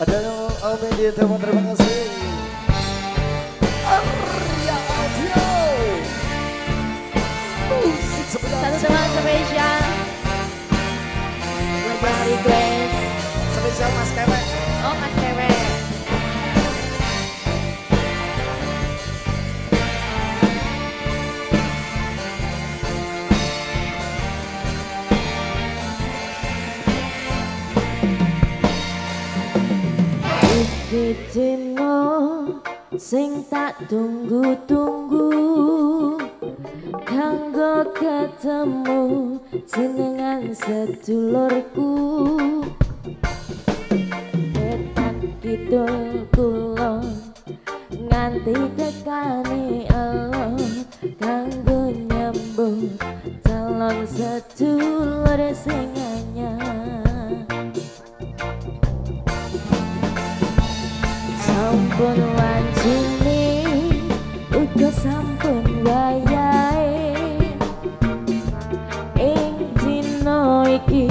Ada media telepon, terima kasih. Arya Audio. Musik Satu teman spesial buat yang request. spesial Mas Kewe. Oh Mas Kewe. Dino sing tak tunggu-tunggu kanggo ketemu jenengan sedulurku etan kidul kulon nganti tekani elo kanggo nyambut calon sedulur sing anyar. Sampun wancine uga sampun wayahe ing dina iki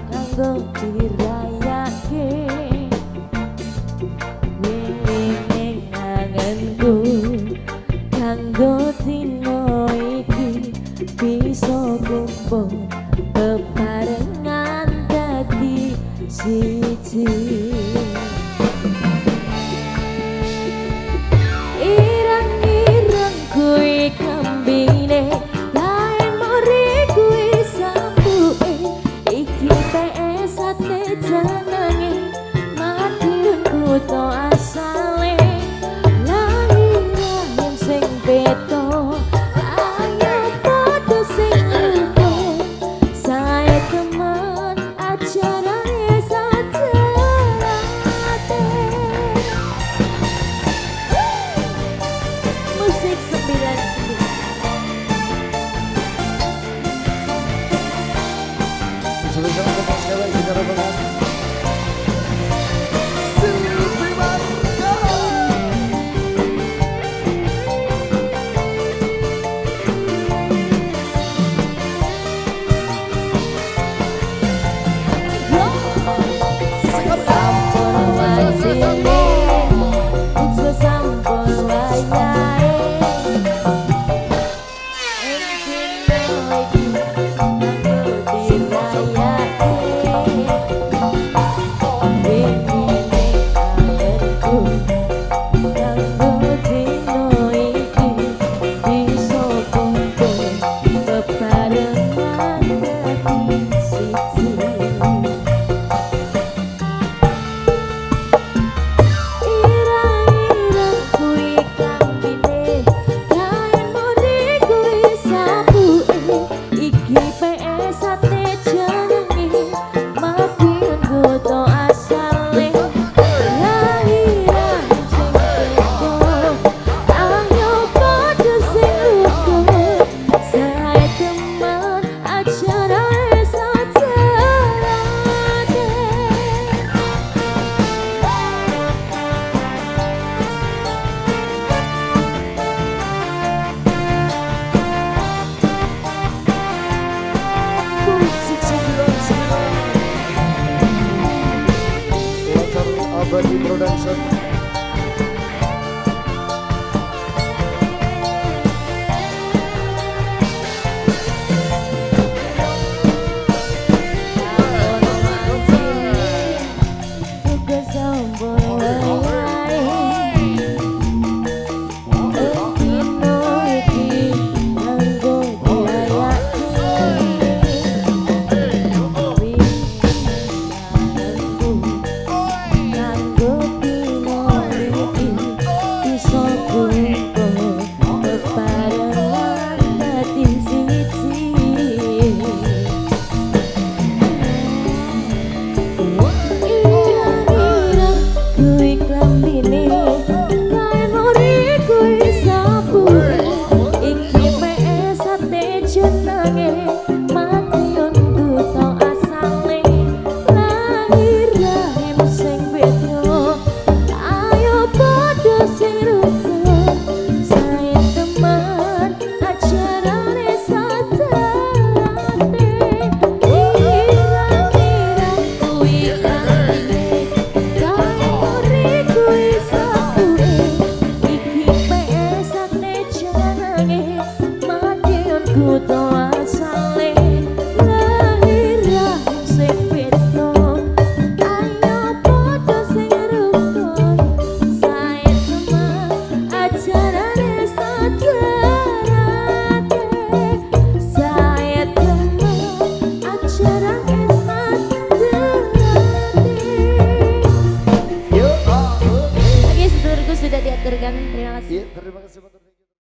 kanggo dirayake ning angenku kanggo dina iki bisa kumpul bebarengan dadi siji.